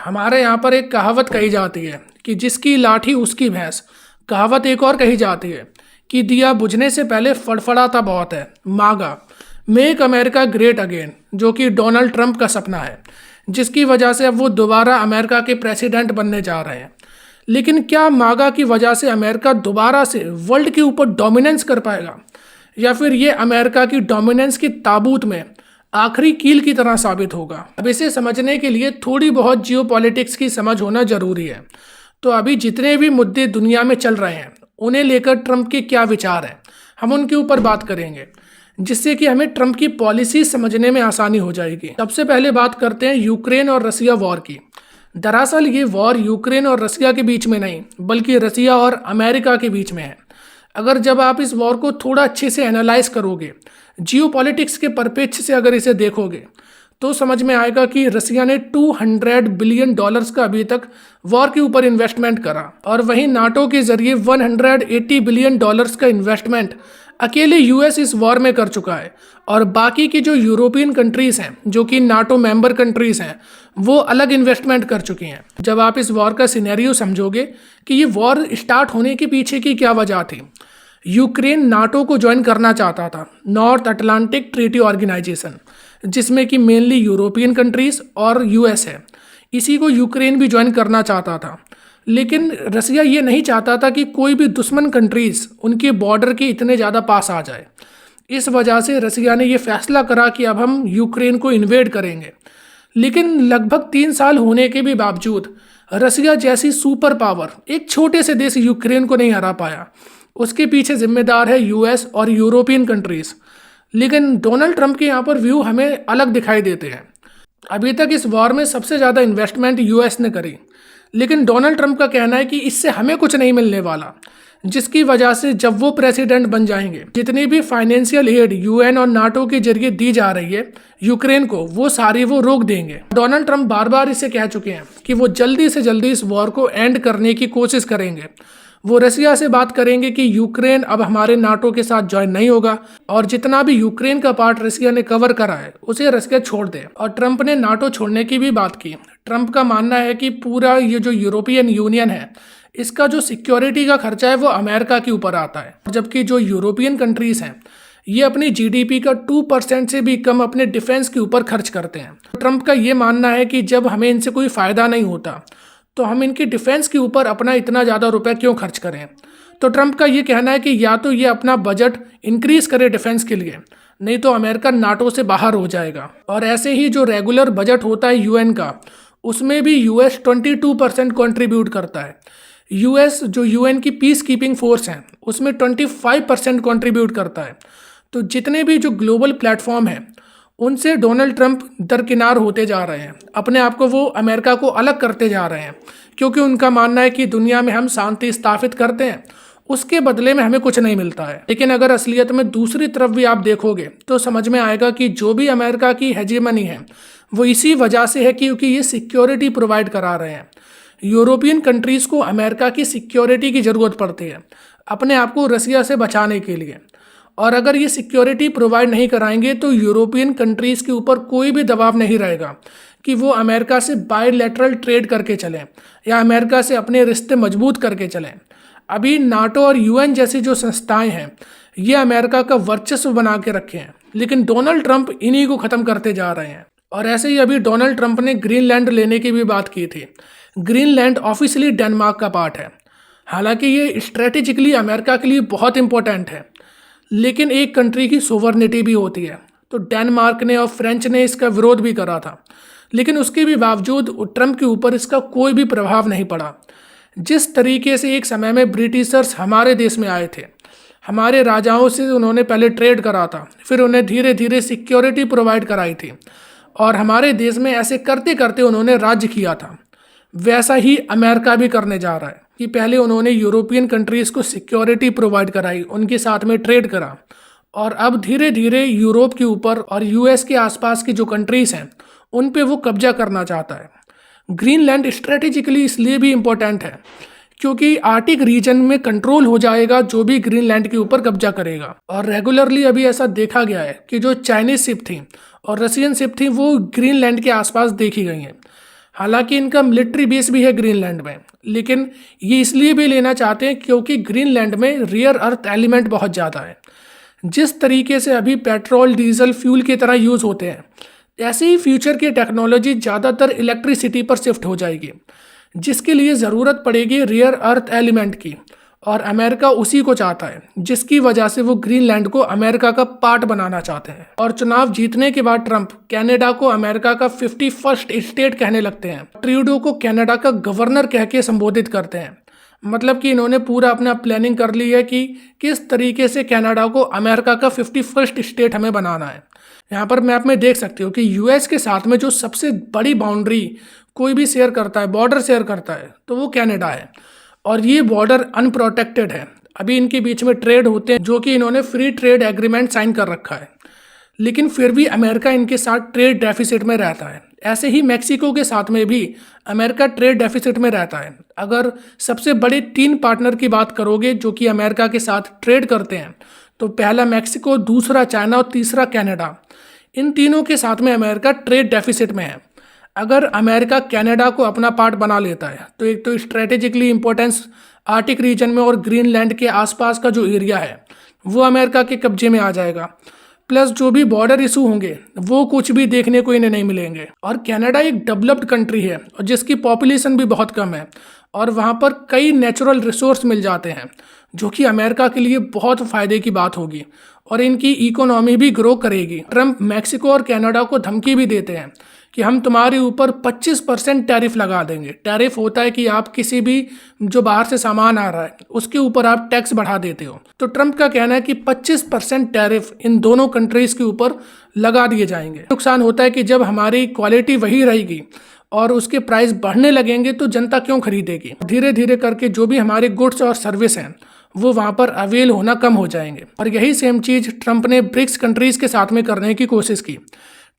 हमारे यहाँ पर एक कहावत कही जाती है कि जिसकी लाठी उसकी भैंस। कहावत एक और कही जाती है कि दिया बुझने से पहले फड़फड़ाता बहुत है। मागा, मेक अमेरिका ग्रेट अगेन, जो कि डोनाल्ड ट्रंप का सपना है, जिसकी वजह से अब वो दोबारा अमेरिका के प्रेसिडेंट बनने जा रहे हैं। लेकिन क्या मागा की वजह से अमेरिका दोबारा से वर्ल्ड के ऊपर डोमिनेंस कर पाएगा, या फिर ये अमेरिका की डोमिनेंस की ताबूत में आखिरी कील की तरह साबित होगा? अब इसे समझने के लिए थोड़ी बहुत जियोपॉलिटिक्स की समझ होना जरूरी है। तो अभी जितने भी मुद्दे दुनिया में चल रहे हैं उन्हें लेकर ट्रंप के क्या विचार हैं, हम उनके ऊपर बात करेंगे, जिससे कि हमें ट्रंप की पॉलिसी समझने में आसानी हो जाएगी। सबसे पहले बात करते हैं यूक्रेन और रसिया वॉर की। दरअसल ये वॉर यूक्रेन और रसिया के बीच में नहीं, बल्कि रसिया और अमेरिका के बीच में है। अगर जब आप इस वॉर को थोड़ा अच्छे से एनालाइज करोगे, जियोपॉलिटिक्स के परिप्रेक्ष्य से अगर इसे देखोगे, तो समझ में आएगा कि रसिया ने $200 बिलियन का अभी तक वॉर के ऊपर इन्वेस्टमेंट करा, और वहीं नाटो के जरिए $180 बिलियन का इन्वेस्टमेंट अकेले यूएस इस वॉर में कर चुका है। और बाकी की जो यूरोपियन कंट्रीज हैं, जो कि नाटो मेंबर कंट्रीज हैं, वो अलग इन्वेस्टमेंट कर चुकी हैं। जब आप इस वॉर का सिनेरियो समझोगे कि ये वॉर स्टार्ट होने के पीछे की क्या वजह थी। यूक्रेन नाटो को ज्वाइन करना चाहता था, नॉर्थ अटलांटिक ट्रीटी ऑर्गेनाइजेशन, जिसमें कि मेनली यूरोपियन कंट्रीज और यूएस है। इसी को यूक्रेन भी ज्वाइन करना चाहता था। लेकिन रसिया ये नहीं चाहता था कि कोई भी दुश्मन कंट्रीज उनके बॉर्डर के इतने ज़्यादा पास आ जाए। इस वजह से रसिया ने यह फैसला करा कि अब हम यूक्रेन को इन्वेड करेंगे। लेकिन लगभग 3 साल होने के भी बावजूद रसिया जैसी सुपर पावर एक छोटे से देश यूक्रेन को नहीं हरा पाया। उसके पीछे जिम्मेदार है यूएस और यूरोपियन कंट्रीज। लेकिन डोनाल्ड ट्रंप के यहाँ पर व्यू हमें अलग दिखाई देते हैं। अभी तक इस वॉर में सबसे ज़्यादा इन्वेस्टमेंट यूएस ने करी, लेकिन डोनाल्ड ट्रंप का कहना है कि इससे हमें कुछ नहीं मिलने वाला, जिसकी वजह से जब वो प्रेसिडेंट बन जाएंगे, जितनी भी फाइनेंशियल एड यूएन और नाटो के जरिए दी जा रही है यूक्रेन को, वो सारी वो रोक देंगे। डोनाल्ड ट्रंप बार बार इसे कह चुके हैं कि वो जल्दी से जल्दी इस वॉर को एंड करने की कोशिश करेंगे। वो रसिया से बात करेंगे कि यूक्रेन अब हमारे नाटो के साथ ज्वाइन नहीं होगा, और जितना भी यूक्रेन का पार्ट रसिया ने कवर करा है उसे रसिया छोड़ दे। और ट्रंप ने नाटो छोड़ने की भी बात की। ट्रंप का मानना है कि पूरा ये जो यूरोपियन यूनियन है, इसका जो सिक्योरिटी का खर्चा है वो अमेरिका के ऊपर आता है, जबकि जो यूरोपियन कंट्रीज हैं ये अपनी जीडीपी का 2% से भी कम अपने डिफेंस के ऊपर खर्च करते हैं। ट्रंप का ये मानना है कि जब हमें इनसे कोई फ़ायदा नहीं होता तो हम इनकी डिफेंस के ऊपर अपना इतना ज़्यादा रुपए क्यों खर्च करें। तो ट्रंप का ये कहना है कि या तो ये अपना बजट इंक्रीज करे डिफेंस के लिए, नहीं तो अमेरिका नाटो से बाहर हो जाएगा। और ऐसे ही जो रेगुलर बजट होता है यूएन का, उसमें भी यूएस 22% कंट्रीब्यूट करता है। यूएस जो यूएन की पीस कीपिंग फोर्स है उसमें 25% कंट्रीब्यूट करता है। तो जितने भी जो ग्लोबल प्लेटफॉर्म हैं उनसे डोनाल्ड ट्रंप दरकिनार होते जा रहे हैं, अपने आप को वो अमेरिका को अलग करते जा रहे हैं, क्योंकि उनका मानना है कि दुनिया में हम शांति स्थापित करते हैं, उसके बदले में हमें कुछ नहीं मिलता है। लेकिन अगर असलियत में दूसरी तरफ भी आप देखोगे तो समझ में आएगा कि जो भी अमेरिका की हेजेमनी है वो इसी वजह से है क्योंकि ये सिक्योरिटी प्रोवाइड करा रहे हैं। यूरोपियन कंट्रीज़ को अमेरिका की सिक्योरिटी की ज़रूरत पड़ती है अपने आप को रसिया से बचाने के लिए, और अगर ये सिक्योरिटी प्रोवाइड नहीं कराएंगे तो यूरोपियन कंट्रीज़ के ऊपर कोई भी दबाव नहीं रहेगा कि वो अमेरिका से बायलैटरल ट्रेड करके चलें या अमेरिका से अपने रिश्ते मजबूत करके चलें। अभी नाटो और यूएन जैसी जो संस्थाएं हैं ये अमेरिका का वर्चस्व बना के रखे हैं, लेकिन डोनाल्ड ट्रंप इन्हीं को ख़त्म करते जा रहे हैं। और ऐसे ही अभी डोनाल्ड ट्रंप ने ग्रीनलैंड लेने की भी बात की थी। ग्रीनलैंड ऑफिशियली डेनमार्क का पार्ट है, हालांकि ये स्ट्रेटेजिकली अमेरिका के लिए बहुत इंपॉर्टेंट है, लेकिन एक कंट्री की सोवरनिटी भी होती है। तो डेनमार्क ने और फ्रेंच ने इसका विरोध भी करा था, लेकिन उसके भी बावजूद ट्रंप के ऊपर इसका कोई भी प्रभाव नहीं पड़ा। जिस तरीके से एक समय में ब्रिटिशर्स हमारे देश में आए थे, हमारे राजाओं से उन्होंने पहले ट्रेड करा था, फिर उन्हें धीरे धीरे सिक्योरिटी प्रोवाइड कराई थी, और हमारे देश में ऐसे करते करते उन्होंने राज्य किया था, वैसा ही अमेरिका भी करने जा रहा है कि पहले उन्होंने यूरोपियन कंट्रीज़ को सिक्योरिटी प्रोवाइड कराई, उनके साथ में ट्रेड करा, और अब धीरे धीरे यूरोप के ऊपर और यूएस के आसपास की जो कंट्रीज़ हैं उन पे वो कब्जा करना चाहता है। ग्रीनलैंड स्ट्रेटेजिकली इसलिए भी इम्पोर्टेंट है क्योंकि आर्टिक रीजन में कंट्रोल हो जाएगा जो भी ग्रीनलैंड के ऊपर कब्जा करेगा। और रेगुलरली अभी ऐसा देखा गया है कि जो चाइनीज शिप थी और रशियन शिप थी वो ग्रीनलैंड के आसपास देखी गई हैं। हालांकि इनका मिलिट्री बेस भी है ग्रीनलैंड में, लेकिन ये इसलिए भी लेना चाहते हैं क्योंकि ग्रीनलैंड में रेयर अर्थ एलिमेंट बहुत ज़्यादा है। जिस तरीके से अभी पेट्रोल डीजल फ्यूल की तरह यूज़ होते हैं, ऐसे ही फ्यूचर की टेक्नोलॉजी ज़्यादातर इलेक्ट्रिसिटी पर शिफ्ट हो जाएगी, जिसके लिए ज़रूरत पड़ेगी रेयर अर्थ एलिमेंट की, और अमेरिका उसी को चाहता है, जिसकी वजह से वो ग्रीनलैंड को अमेरिका का पार्ट बनाना चाहते हैं। और चुनाव जीतने के बाद ट्रंप कनाडा को अमेरिका का 51st स्टेट कहने लगते हैं। ट्रूडो को कनाडा का गवर्नर कह के संबोधित करते हैं। मतलब कि इन्होंने पूरा अपना प्लानिंग कर ली है कि किस तरीके से कनाडा को अमेरिका का 51st स्टेट हमें बनाना है। यहाँ पर मैप में देख सकते हो कि यूएस के साथ में जो सबसे बड़ी बाउंड्री कोई भी शेयर करता है, बॉर्डर शेयर करता है, तो वो कनाडा है। और ये बॉर्डर अनप्रोटेक्टेड है। अभी इनके बीच में ट्रेड होते हैं, जो कि इन्होंने फ्री ट्रेड एग्रीमेंट साइन कर रखा है, लेकिन फिर भी अमेरिका इनके साथ ट्रेड डेफिसिट में रहता है। ऐसे ही मैक्सिको के साथ में भी अमेरिका ट्रेड डेफिसिट में रहता है। अगर सबसे बड़े 3 पार्टनर की बात करोगे जो कि अमेरिका के साथ ट्रेड करते हैं, तो पहला मैक्सिको, दूसरा चाइना और तीसरा कनाडा। इन तीनों के साथ में अमेरिका ट्रेड डेफिसिट में है। अगर अमेरिका कनाडा को अपना पार्ट बना लेता है, तो एक तो स्ट्रेटेजिकली इंपॉर्टेंस आर्टिक रीजन में और ग्रीनलैंड के आसपास का जो एरिया है वो अमेरिका के कब्जे में आ जाएगा। प्लस जो भी बॉर्डर इशू होंगे वो कुछ भी देखने को इन्हें नहीं मिलेंगे। और कनाडा एक डेवलप्ड कंट्री है और जिसकी पॉपुलेशन भी बहुत कम है, और वहाँ पर कई नेचुरल रिसोर्स मिल जाते हैं, जो कि अमेरिका के लिए बहुत फ़ायदे की बात होगी और इनकी इकोनॉमी भी ग्रो करेगी। ट्रंप मैक्सिको और कनाडा को धमकी भी देते हैं कि हम तुम्हारे ऊपर 25% टैरिफ लगा देंगे। टैरिफ होता है कि आप किसी भी जो बाहर से सामान आ रहा है उसके ऊपर आप टैक्स बढ़ा देते हो। तो ट्रंप का कहना है कि 25% टैरिफ इन दोनों कंट्रीज़ के ऊपर लगा दिए जाएंगे। नुकसान होता है कि जब हमारी क्वालिटी वही रहेगी और उसके प्राइस बढ़ने लगेंगे तो जनता क्यों खरीदेगी। धीरे धीरे करके जो भी हमारे गुड्स और सर्विस हैं वो वहाँ पर अवेल होना कम हो जाएंगे। और यही सेम चीज़ ट्रंप ने ब्रिक्स कंट्रीज़ के साथ में करने की कोशिश की।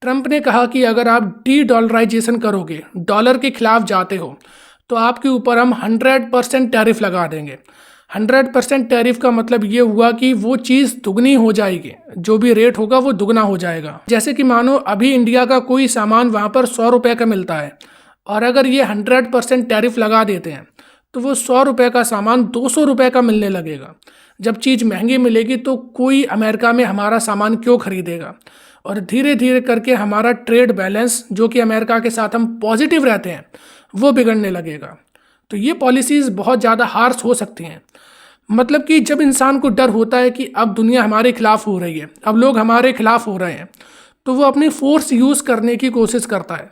ट्रंप ने कहा कि अगर आप डी-डॉलराइजेशन करोगे, डॉलर के खिलाफ जाते हो, तो आपके ऊपर हम 100% टैरिफ लगा देंगे। 100% टैरिफ का मतलब ये हुआ कि वो चीज़ दुगनी हो जाएगी, जो भी रेट होगा वो दुगना हो जाएगा। जैसे कि मानो अभी इंडिया का कोई सामान वहाँ पर 100 रुपये का मिलता है, और अगर ये 100% टैरिफ लगा देते हैं तो वो 100 रुपये का सामान 200 रुपये का मिलने लगेगा। जब चीज़ महंगी मिलेगी तो कोई अमेरिका में हमारा सामान क्यों खरीदेगा, और धीरे धीरे करके हमारा ट्रेड बैलेंस जो कि अमेरिका के साथ हम पॉजिटिव रहते हैं वो बिगड़ने लगेगा। तो ये पॉलिसीज़ बहुत ज़्यादा हार्श हो सकती हैं। मतलब कि जब इंसान को डर होता है कि अब दुनिया हमारे खिलाफ हो रही है, अब लोग हमारे खिलाफ हो रहे हैं, तो वो अपनी फोर्स यूज़ करने की कोशिश करता है।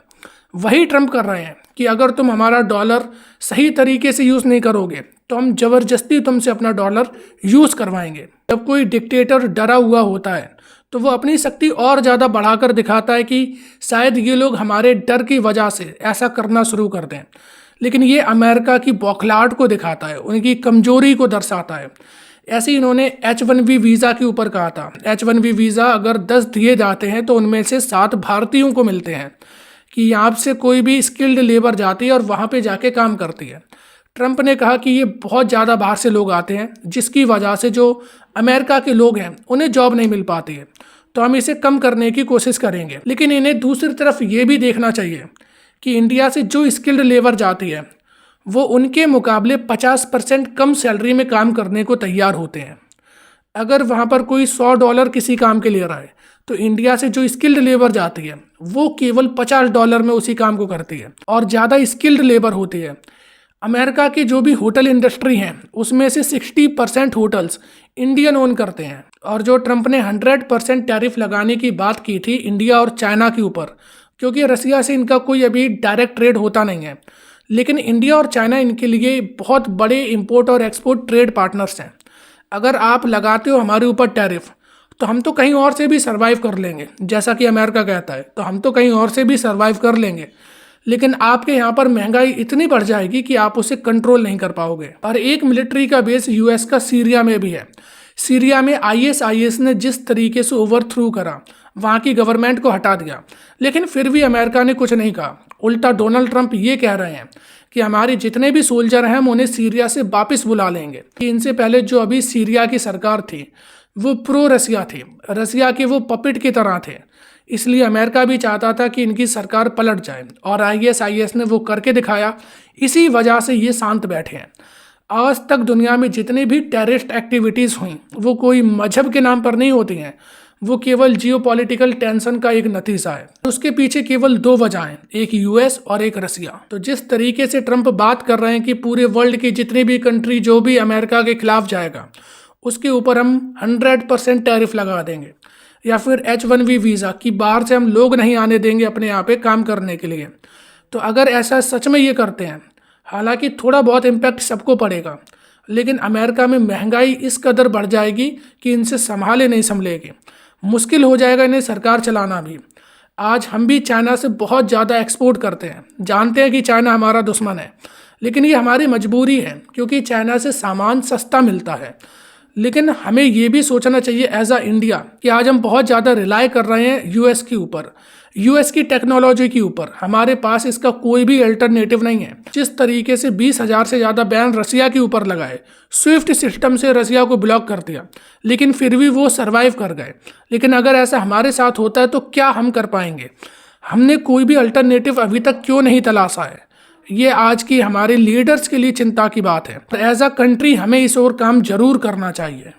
वही ट्रंप कर रहे हैं कि अगर तुम हमारा डॉलर सही तरीके से यूज़ नहीं करोगे तो हम ज़बरदस्ती तुमसे अपना डॉलर यूज़ करवाएंगे। जब कोई डिक्टेटर डरा हुआ होता है तो वो अपनी शक्ति और ज़्यादा बढ़ाकर दिखाता है कि शायद ये लोग हमारे डर की वजह से ऐसा करना शुरू कर दें। लेकिन ये अमेरिका की बौखलाहट को दिखाता है, उनकी कमजोरी को दर्शाता है। ऐसे इन्होंने H1B वीज़ा के ऊपर कहा था। H1B वीज़ा अगर 10 दिए जाते हैं तो उनमें से 7 भारतीयों को मिलते हैं, कि यहाँ से कोई भी स्किल्ड लेबर जाती है और वहाँ पे जाके काम करती है। ट्रंप ने कहा कि ये बहुत ज़्यादा बाहर से लोग आते हैं, जिसकी वजह से जो अमेरिका के लोग हैं उन्हें जॉब नहीं मिल पाती है, तो हम इसे कम करने की कोशिश करेंगे। लेकिन इन्हें दूसरी तरफ ये भी देखना चाहिए कि इंडिया से जो स्किल्ड लेबर जाती है वो उनके मुकाबले 50% कम सैलरी में काम करने को तैयार होते हैं। अगर वहाँ पर कोई $100 किसी काम के ले रहा है तो इंडिया से जो स्किल्ड लेबर जाती है वो केवल $50 में उसी काम को करती है, और ज़्यादा स्किल्ड लेबर होती है। अमेरिका की जो भी होटल इंडस्ट्री हैं उसमें से 60% होटल्स इंडियन ओन करते हैं। और जो ट्रंप ने 100% टैरिफ लगाने की बात की थी इंडिया और चाइना के ऊपर, क्योंकि रसिया से इनका कोई अभी डायरेक्ट ट्रेड होता नहीं है, लेकिन इंडिया और चाइना इनके लिए बहुत बड़े इंपोर्ट और एक्सपोर्ट ट्रेड पार्टनर्स हैं। अगर आप लगाते हो हमारे ऊपर टैरिफ तो हम तो कहीं और से भी सर्वाइव कर लेंगे, जैसा कि अमेरिका कहता है, तो हम तो कहीं और से भी सर्वाइव कर लेंगे, लेकिन आपके यहाँ पर महंगाई इतनी बढ़ जाएगी कि आप उसे कंट्रोल नहीं कर पाओगे। और एक मिलिट्री का बेस यूएस का सीरिया में भी है। सीरिया में ISIS ने जिस तरीके से ओवरथ्रू करा, वहाँ की गवर्नमेंट को हटा दिया, लेकिन फिर भी अमेरिका ने कुछ नहीं कहा। उल्टा डोनाल्ड ट्रंप ये कह रहे हैं कि हमारे जितने भी सोल्जर हैं हम उन्हें सीरिया से वापस बुला लेंगे। कि इनसे पहले जो अभी सीरिया की सरकार थी वो प्रो रसिया थी, रसिया के वो पपेट की तरह थे। इसलिए अमेरिका भी चाहता था कि इनकी सरकार पलट जाए और ISIS ने वो करके दिखाया। इसी वजह से ये शांत बैठे हैं। आज तक दुनिया में जितनी भी टेररिस्ट एक्टिविटीज़ हुई वो कोई मजहब के नाम पर नहीं होती हैं, वो केवल जियोपॉलिटिकल टेंशन का एक नतीजा है। उसके पीछे केवल दो वजहें, एक US और एक रसिया। तो जिस तरीके से ट्रंप बात कर रहे हैं कि पूरे वर्ल्ड की जितनी भी कंट्री जो भी अमेरिका के खिलाफ जाएगा उसके ऊपर हम 100% टैरिफ लगा देंगे, या फिर H1B वीज़ा कि बाहर से हम लोग नहीं आने देंगे अपने यहाँ पे काम करने के लिए। तो अगर ऐसा सच में ये करते हैं, हालांकि थोड़ा बहुत इम्पैक्ट सबको पड़ेगा, लेकिन अमेरिका में महंगाई इस कदर बढ़ जाएगी कि इनसे संभाले नहीं संभलेगी, मुश्किल हो जाएगा इन्हें सरकार चलाना भी। आज हम भी चाइना से बहुत ज़्यादा एक्सपोर्ट करते हैं, जानते हैं कि चाइना हमारा दुश्मन है, लेकिन ये हमारी मजबूरी है क्योंकि चाइना से सामान सस्ता मिलता है। लेकिन हमें ये भी सोचना चाहिए एज अ इंडिया कि आज हम बहुत ज़्यादा रिलाई कर रहे हैं US के ऊपर, US की टेक्नोलॉजी के ऊपर। हमारे पास इसका कोई भी अल्टरनेटिव नहीं है। जिस तरीके से 20,000 से ज़्यादा बैन रसिया के ऊपर लगाए, स्विफ्ट सिस्टम से रसिया को ब्लॉक कर दिया, लेकिन फिर भी वो सर्वाइव कर गए। लेकिन अगर ऐसा हमारे साथ होता है तो क्या हम कर पाएंगे? हमने कोई भी अल्टरनेटिव अभी तक क्यों नहीं तलाशा है? ये आज की हमारे लीडर्स के लिए चिंता की बात है। एज अ कंट्री हमें इस ओर काम जरूर करना चाहिए।